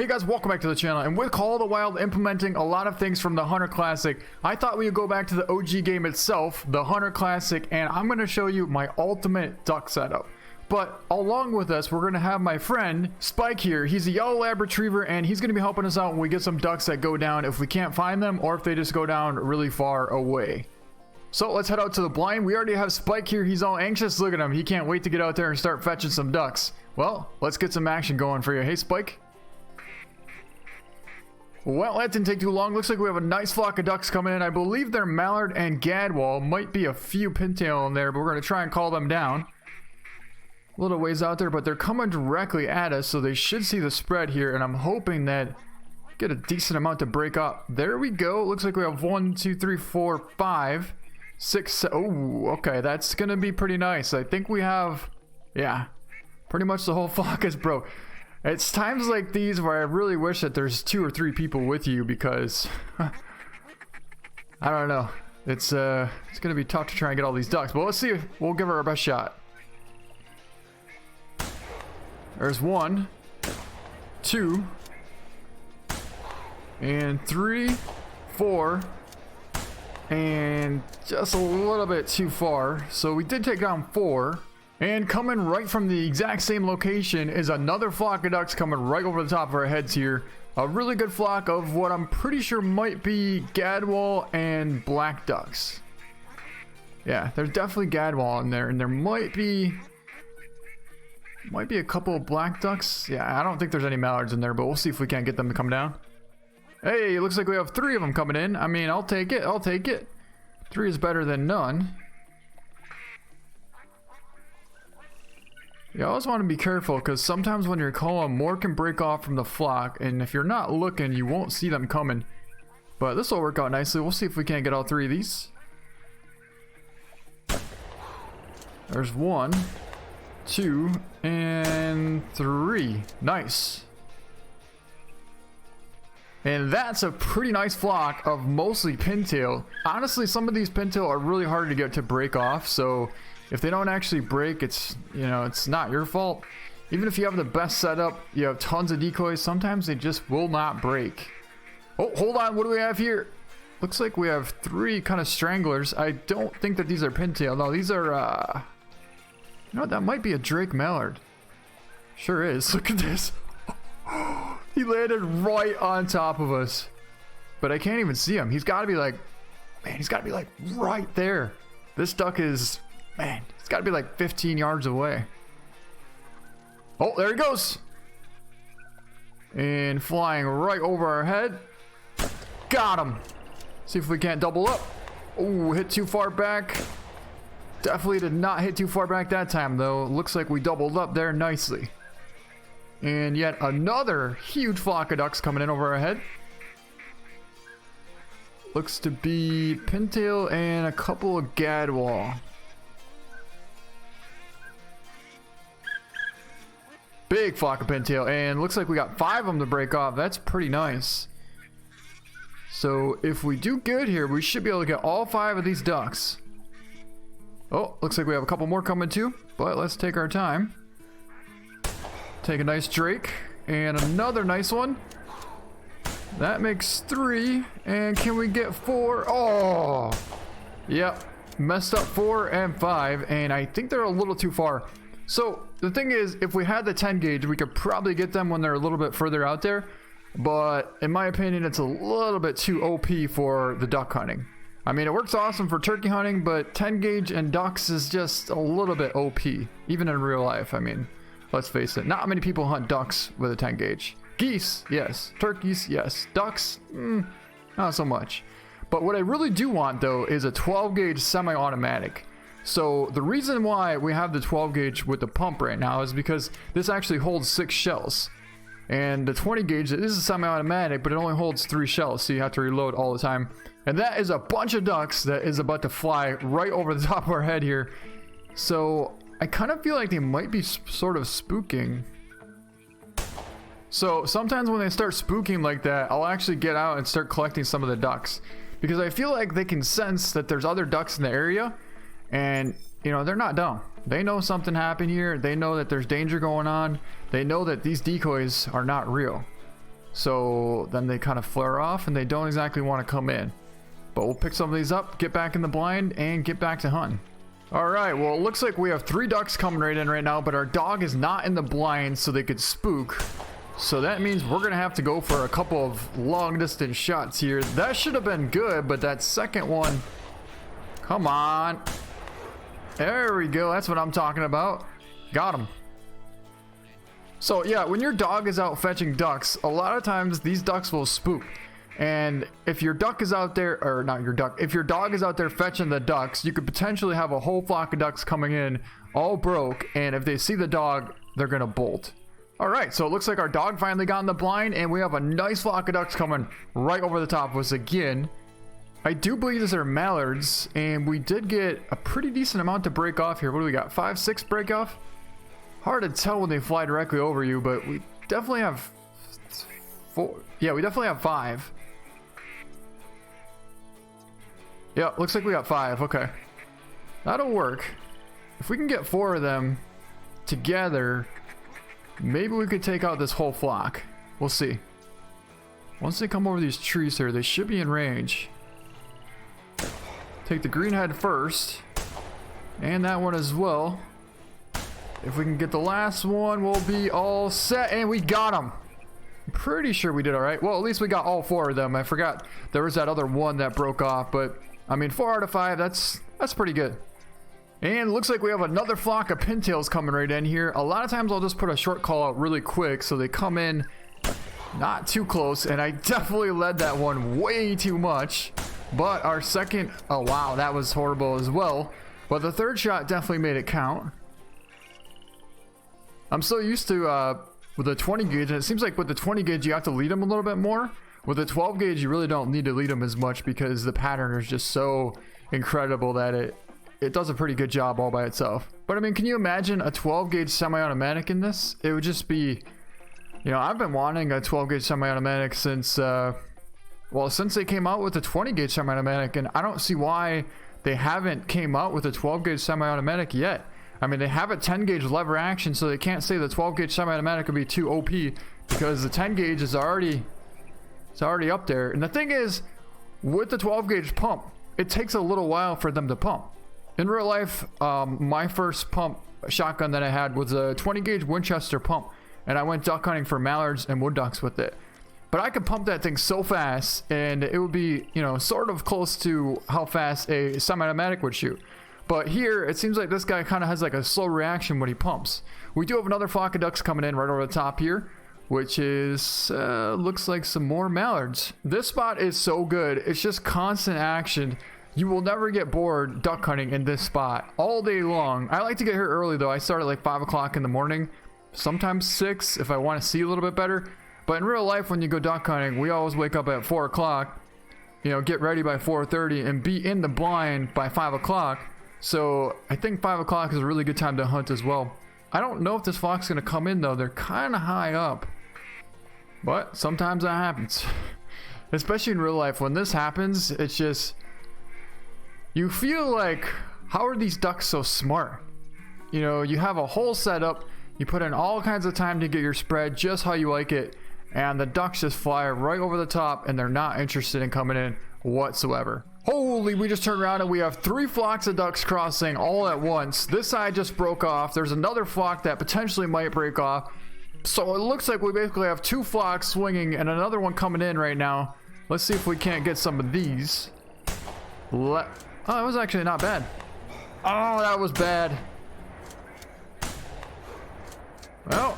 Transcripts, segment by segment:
Hey guys, welcome back to the channel. And with Call of the Wild implementing a lot of things from the Hunter Classic, I thought we would go back to the OG game itself, the Hunter Classic, and I'm going to show you my ultimate duck setup. But along with us, we're going to have my friend Spike here. He's a yellow lab retriever, and he's going to be helping us out when we get some ducks that go down if we can't find them or if they just go down really far away. So let's head out to the blind. We already have Spike here. He's all anxious. Look at him. He can't wait to get out there and start fetching some ducks. Well, let's get some action going for you. Hey, Spike. Well, that didn't take too long. Looks like we have a nice flock of ducks coming in. I believe they're mallard and gadwall. Might be a few pintail in there, but we're going to try and call them down. A little ways out there, but they're coming directly at us, so they should see the spread here, and I'm hoping that get a decent amount to break up. There we go. Looks like we have 1, 2, 3, 4, 5, 6. Oh, okay. That's going to be pretty nice. I think we have, yeah, pretty much the whole flock is broke. It's times like these where I really wish that there's 2 or 3 people with you because I don't know. It's gonna be tough to try and get all these ducks, but let's see. We'll give her our best shot. There's 1, 2, and 3, 4, and just a little bit too far. So we did take down 4. And coming right from the exact same location is another flock of ducks coming right over the top of our heads here. A really good flock of what I'm pretty sure might be gadwall and black ducks. Yeah, there's definitely gadwall in there, and there might be a couple of black ducks. Yeah, I don't think there's any mallards in there, but we'll see if we can't get them to come down. Hey, it looks like we have 3 of them coming in. I mean, I'll take it. I'll take it. 3 is better than none. You always want to be careful because sometimes when you're calling, more can break off from the flock, and if you're not looking, you won't see them coming. But this will work out nicely. We'll see if we can't get all 3 of these. There's 1, 2, and 3. Nice. And that's a pretty nice flock of mostly pintail. Honestly, some of these pintail are really hard to get to break off, so if they don't actually break, it's, you know, it's not your fault. Even if you have the best setup, you have tons of decoys, sometimes they just will not break. Oh, hold on, what do we have here? Looks like we have 3 kind of stranglers. I don't think that these are pintail. No, these are, you know, that might be a Drake Mallard. Sure is. Look at this. He landed right on top of us. But I can't even see him. He's got to be like, man, he's got to be like right there. This duck is, man, it's got to be like 15 yards away. Oh, there he goes. And flying right over our head. Got him. See if we can't double up. Oh, hit too far back. Definitely did not hit too far back that time, though. Looks like we doubled up there nicely. And yet another huge flock of ducks coming in over our head. Looks to be pintail and a couple of gadwall. Big flock of pintail, and looks like we got 5 of them to break off. That's pretty nice. So if we do good here, we should be able to get all 5 of these ducks. Oh, looks like we have a couple more coming too, but let's take our time. Take a nice drake and another nice one. That makes 3, and can we get 4? Oh, yep, messed up 4 and 5, and I think they're a little too far. So the thing is, if we had the 10 gauge, we could probably get them when they're a little bit further out there, but in my opinion, it's a little bit too OP for the duck hunting. I mean, it works awesome for turkey hunting, but 10 gauge and ducks is just a little bit OP, even in real life. I mean, let's face it, not many people hunt ducks with a 10 gauge. Geese, yes. Turkeys, yes. Ducks, not so much. But what I really do want, though, is a 12 gauge semi-automatic. So the reason why we have the 12 gauge with the pump right now is because this actually holds 6 shells. And the 20 gauge is a semi-automatic, but it only holds 3 shells, so you have to reload all the time. And that is a bunch of ducks that is about to fly right over the top of our head here. So I kind of feel like they might be sort of spooking. So sometimes when they start spooking like that, I'll actually get out and start collecting some of the ducks. Because I feel like they can sense that there's other ducks in the area. And, you know, they're not dumb. They know something happened here. They know that there's danger going on. They know that these decoys are not real. So then they kind of flare off and they don't exactly want to come in. But we'll pick some of these up, get back in the blind, and get back to hunting. Alright, well, it looks like we have 3 ducks coming right in right now, but our dog is not in the blind, so they could spook. So that means we're going to have to go for a couple of long-distance shots here. That should have been good, but that second one... Come on. There we go. That's what I'm talking about. Got him. So, yeah, when your dog is out fetching ducks, a lot of times these ducks will spook. And if your duck is out there, or not your duck, if your dog is out there fetching the ducks, you could potentially have a whole flock of ducks coming in, all broke, and if they see the dog, they're gonna bolt. Alright, so it looks like our dog finally got in the blind, and we have a nice flock of ducks coming right over the top of us again. I do believe these are mallards, and we did get a pretty decent amount to break off here. What do we got, 5, 6 break off? Hard to tell when they fly directly over you, but we definitely have 4. Yeah, we definitely have 5. Yeah, looks like we got 5. Okay. That'll work. If we can get 4 of them together, maybe we could take out this whole flock. We'll see. Once they come over these trees here, they should be in range. Take the green head first. And that one as well. If we can get the last one, we'll be all set. And we got them. I'm pretty sure we did alright. Well, at least we got all 4 of them. I forgot there was that other one that broke off, but I mean 4 out of 5, that's pretty good. And looks like we have another flock of pintails coming right in here. A lot of times I'll just put a short call out really quick so they come in not too close, and I definitely led that one way too much. But our second, oh wow, that was horrible as well. But the third shot definitely made it count. I'm so used to with the 20 gauge, and it seems like with the 20 gauge you have to lead them a little bit more. With the 12 gauge you really don't need to lead them as much because the pattern is just so incredible that it does a pretty good job all by itself. But I mean, can you imagine a 12 gauge semi-automatic in this? It would just be, you know, I've been wanting a 12 gauge semi-automatic since well, since they came out with the 20 gauge semi-automatic, and I don't see why they haven't came out with a 12 gauge semi-automatic yet. I mean, they have a 10 gauge lever action, so they can't say the 12 gauge semi-automatic would be too OP because the 10 gauge is already up there. And the thing is, with the 12 gauge pump, it takes a little while for them to pump. In real life, my first pump shotgun that I had was a 20 gauge Winchester pump, and I went duck hunting for mallards and wood ducks with it. But I could pump that thing so fast, and it would be, you know, sort of close to how fast a semi-automatic would shoot. But here, it seems like this guy kind of has like a slow reaction when he pumps. We do have another flock of ducks coming in right over the top here, which is, looks like some more mallards. This spot is so good. It's just constant action. You will never get bored duck hunting in this spot all day long. I like to get here early though. I start at like 5 o'clock in the morning, sometimes 6 if I want to see a little bit better. But in real life, when you go duck hunting, we always wake up at 4 o'clock, you know, get ready by 4:30 and be in the blind by 5 o'clock. So I think 5 o'clock is a really good time to hunt as well. I don't know if this flock's going to come in though. They're kind of high up. But sometimes that happens. Especially in real life. When this happens, it's just... You feel like, how are these ducks so smart? You know, you have a whole setup. You put in all kinds of time to get your spread just how you like it. And the ducks just fly right over the top and they're not interested in coming in whatsoever. Holy, we just turned around and we have 3 flocks of ducks crossing all at once. This side just broke off. There's another flock that potentially might break off. So it looks like we basically have 2 flocks swinging and another one coming in right now. Let's see if we can't get some of these. Oh, that was actually not bad. Oh, that was bad. Well,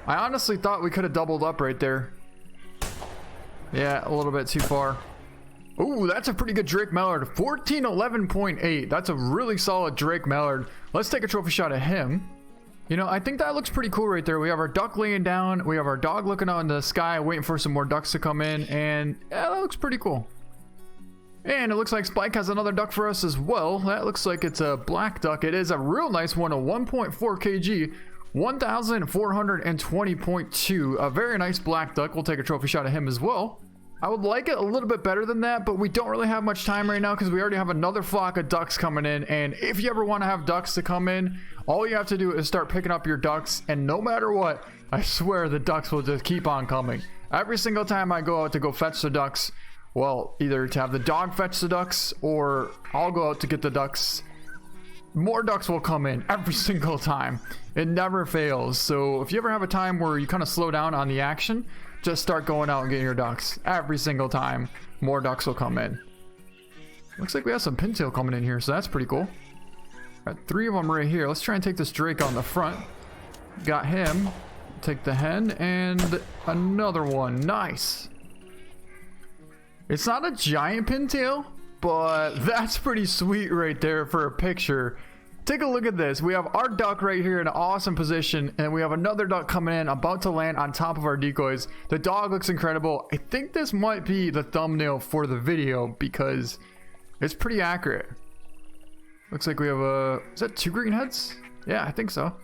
I honestly thought we could have doubled up right there. Yeah, a little bit too far. Ooh, that's a pretty good Drake Mallard. 1411.8. That's a really solid Drake Mallard. Let's take a trophy shot at him. You know, I think that looks pretty cool right there. We have our duck laying down. We have our dog looking out in the sky, waiting for some more ducks to come in. And yeah, that looks pretty cool. And it looks like Spike has another duck for us as well. That looks like it's a black duck. It is a real nice one, a 1.4 kg, 1420.2. A very nice black duck. We'll take a trophy shot at him as well. I would like it a little bit better than that, but we don't really have much time right now because we already have another flock of ducks coming in. And if you ever want to have ducks to come in, all you have to do is start picking up your ducks. And no matter what, I swear the ducks will just keep on coming. Every single time I go out to go fetch the ducks, well, either to have the dog fetch the ducks or I'll go out to get the ducks, more ducks will come in every single time. It never fails. So if you ever have a time where you kind of slow down on the action, just start going out and getting your ducks. Every single time, more ducks will come in. Looks like we have some pintail coming in here, so that's pretty cool. Got 3 of them right here. Let's try and take this drake on the front. Got him. Take the hen and another one. Nice. It's not a giant pintail, but that's pretty sweet right there for a picture. Take a look at this. We have our duck right here in an awesome position, and we have another duck coming in, about to land on top of our decoys. The dog looks incredible. I think this might be the thumbnail for the video because it's pretty accurate. Looks like we have is that 2 green heads? Yeah, I think so.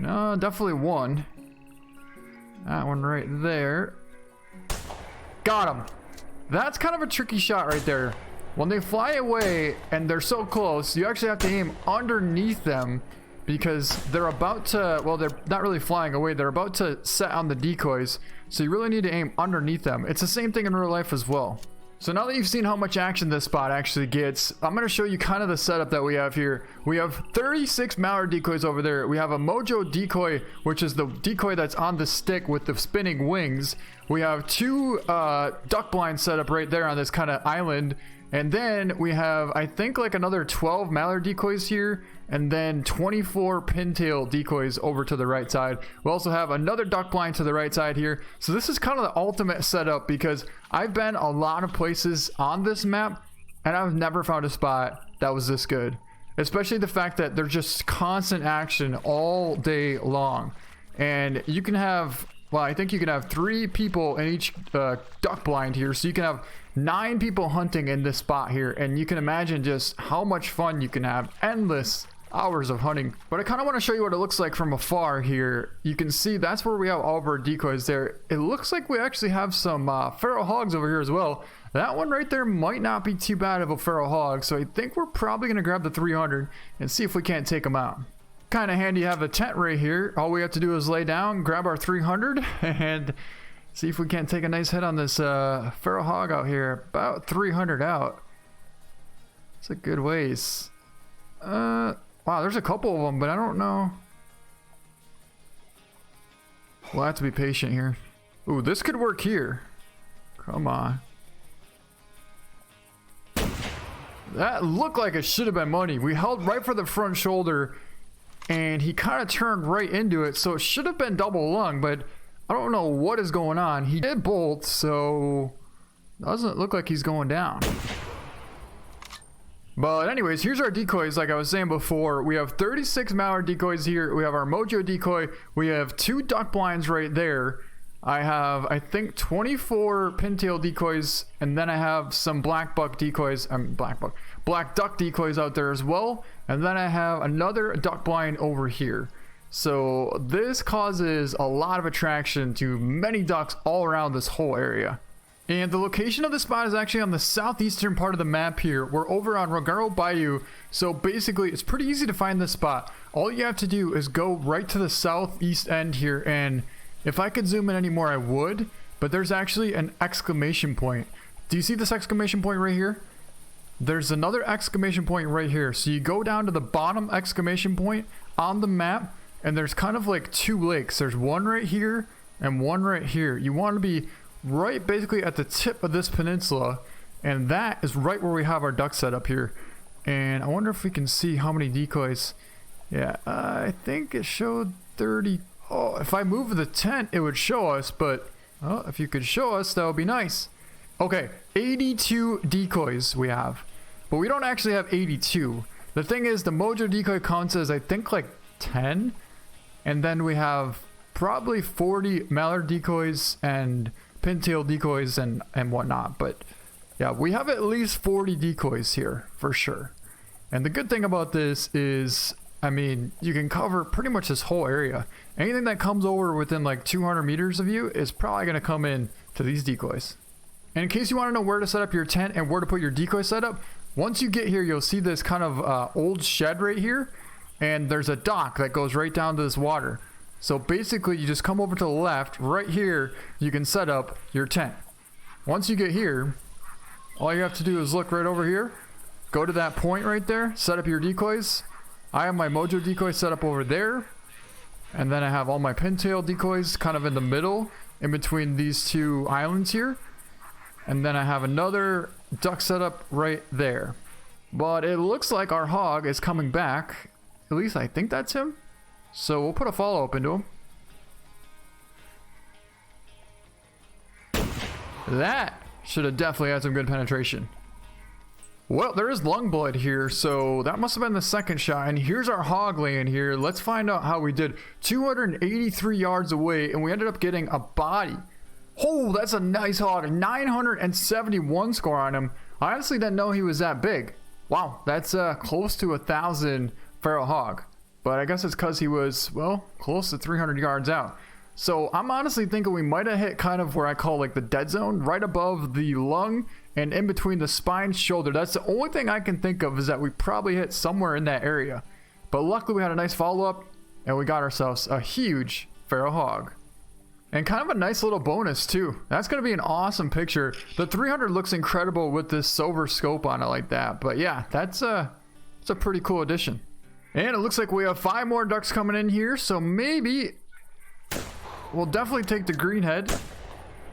No, definitely 1. That one right there. Got him. That's kind of a tricky shot right there. When they fly away and they're so close, you actually have to aim underneath them because they're about to, well, they're not really flying away. They're about to set on the decoys. So you really need to aim underneath them. It's the same thing in real life as well. So now that you've seen how much action this spot actually gets, I'm going to show you kind of the setup that we have here. We have 36 mallard decoys over there. We have a mojo decoy, which is the decoy that's on the stick with the spinning wings. We have 2 duck blinds set up right there on this kind of island. And then we have, I think, like another 12 mallard decoys here, and then 24 pintail decoys over to the right side. We also have another duck blind to the right side here. So this is kind of the ultimate setup because I've been a lot of places on this map, and I've never found a spot that was this good. Especially the fact that there's just constant action all day long. And you can have, well, I think you can have 3 people in each duck blind here, so you can have 9 people hunting in this spot here, and you can imagine just how much fun you can have. Endless hours of hunting. But I kind of want to show you what it looks like from afar here. You can see that's where we have all of our decoys there. It looks like we actually have some feral hogs over here as well. That one right there might not be too bad of a feral hog, so I think we're probably going to grab the 300 and see if we can't take them out. Kind of handy to have the tent right here. All we have to do is lay down, grab our 300, and see if we can't take a nice hit on this feral hog out here. About 300 out. It's a good ways. Wow, there's a couple of them, but I don't know. We'll have to be patient here. Ooh, this could work here. Come on. That looked like it should have been money. We held right for the front shoulder, and he kind of turned right into it, so it should have been double lung, but I don't know what is going on. He did bolt, so doesn't look like he's going down. But anyways, here's our decoys. Like I was saying before, we have 36 mallard decoys here. We have our mojo decoy. We have 2 duck blinds right there. I have, I think, 24 pintail decoys, and then I have some black duck decoys out there as well. And then I have another duck blind over here. So this causes a lot of attraction to many ducks all around this whole area. And the location of the spot is actually on the southeastern part of the map here. We're over on Rogaro Bayou. So basically, it's pretty easy to find this spot. All you have to do is go right to the southeast end here. And if I could zoom in anymore, I would. But there's actually an exclamation point. Do you see this exclamation point right here? There's another exclamation point right here. So you go down to the bottom exclamation point on the map. And there's kind of like 2 lakes. There's one right here and one right here. You want to be right basically at the tip of this peninsula, and that is right where we have our duck set up here. And I wonder if we can see how many decoys. Yeah, I think it showed 30. Oh, if I move the tent it would show us, but if you could show us, that would be nice. Okay, 82 decoys we have, but we don't actually have 82. The thing is, the mojo decoy counts as I think like 10, and then we have probably 40 mallard decoys and pintail decoys and whatnot. But yeah, we have at least 40 decoys here for sure. And the good thing about this is, I mean, you can cover pretty much this whole area. Anything that comes over within like 200 meters of you is probably going to come in to these decoys. And in case you want to know where to set up your tent and where to put your decoy setup, once you get here, you'll see this kind of old shed right here, and there's a dock that goes right down to this water. So basically you just come over to the left. Right here you can set up your tent. Once you get here, all you have to do is look right over here. Go to that point right there. Set up your decoys. I have my Mojo decoy set up over there. And then I have all my pintail decoys kind of in the middle, in between these two islands here. And then I have another duck setup right there. But it looks like our hog is coming back. At least I think that's him. So we'll put a follow-up into him. That should have definitely had some good penetration. Well, there is lung blood here, so that must have been the second shot. And here's our hog laying here. Let's find out how we did. 283 yards away, and we ended up getting a body. Oh, that's a nice hog. 971 score on him. I honestly didn't know he was that big. Wow, that's close to 1,000 feral hog. But I guess it's because he was, well, close to 300 yards out. So I'm honestly thinking we might have hit kind of where I call like the dead zone, right above the lung and in between the spine shoulder. That's the only thing I can think of, is that we probably hit somewhere in that area. But luckily we had a nice follow-up and we got ourselves a huge feral hog. And kind of a nice little bonus too. That's going to be an awesome picture. The 300 looks incredible with this silver scope on it like that. But yeah, it's a pretty cool addition. And it looks like we have 5 more ducks coming in here. So maybe we'll definitely take the green head.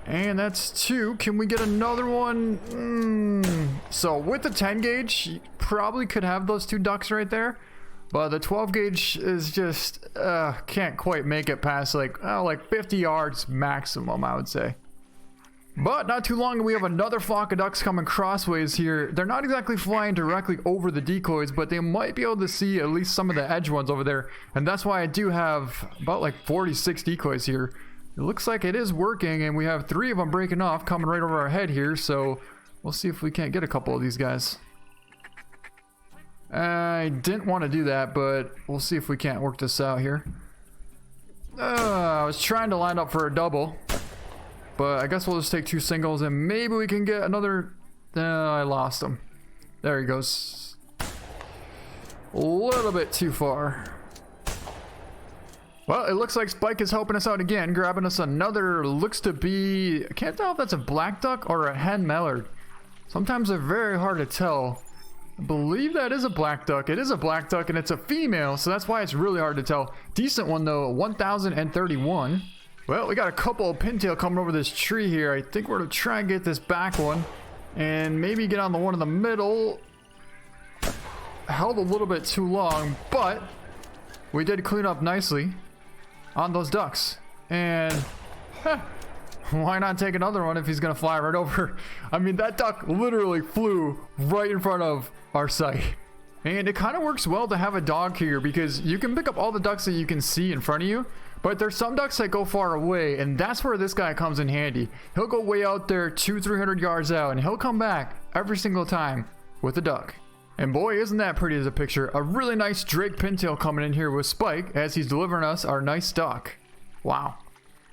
And that's 2. Can we get another one? So with the 10 gauge, you probably could have those 2 ducks right there. But the 12 gauge is just, can't quite make it past like 50 yards maximum, I would say. But not too long, we have another flock of ducks coming crossways here. They're not exactly flying directly over the decoys, but they might be able to see at least some of the edge ones over there. And that's why I do have about like 46 decoys here. It looks like it is working, and we have 3 of them breaking off coming right over our head here. So we'll see if we can't get a couple of these guys. I didn't want to do that, but we'll see if we can't work this out here. I was trying to line up for a double, but I guess we'll just take 2 singles and maybe we can get another. I lost him. There he goes. A little bit too far. Well, it looks like Spike is helping us out again, grabbing us another, looks to be, I can't tell if that's a black duck or a hen mallard. Sometimes they're very hard to tell. I believe that is a black duck. It is a black duck and it's a female, so that's why it's really hard to tell. Decent one though, 1,031. Well, we got a couple of pintail coming over this tree here. I think we're gonna try and get this back one and maybe get on the one in the middle. Held a little bit too long, but we did clean up nicely on those ducks. And why not take another one if he's gonna fly right over? I mean, that duck literally flew right in front of our sight. And it kind of works well to have a dog here because you can pick up all the ducks that you can see in front of you, but there's some ducks that go far away, and that's where this guy comes in handy. He'll go way out there 200-300 yards out, and he'll come back every single time with a duck. And boy, isn't that pretty as a picture. A really nice Drake pintail coming in here with Spike as he's delivering us our nice duck. Wow.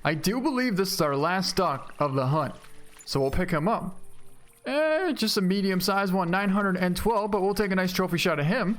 I do believe this is our last duck of the hunt, so we'll pick him up. Just a medium-sized one, 912, but we'll take a nice trophy shot of him.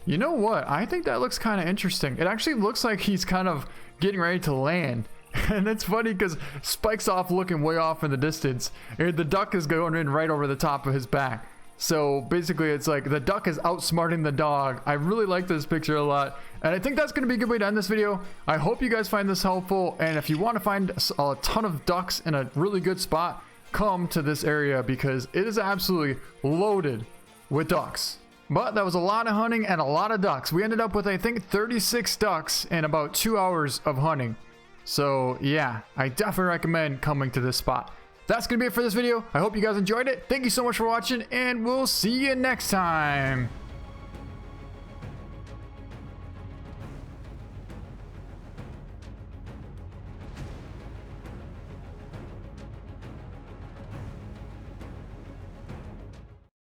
You know what? I think that looks kind of interesting. It actually looks like he's kind of getting ready to land. And it's funny because Spike's off looking way off in the distance, and the duck is going in right over the top of his back. So basically it's like the duck is outsmarting the dog. I really like this picture a lot, and I think that's going to be a good way to end this video. I hope you guys find this helpful, and if you want to find a ton of ducks in a really good spot, come to this area because it is absolutely loaded with ducks. But that was a lot of hunting and a lot of ducks. We ended up with, I think, 36 ducks in about 2 hours of hunting. So yeah, I definitely recommend coming to this spot. That's gonna be it for this video. I hope you guys enjoyed it. Thank you so much for watching, and we'll see you next time.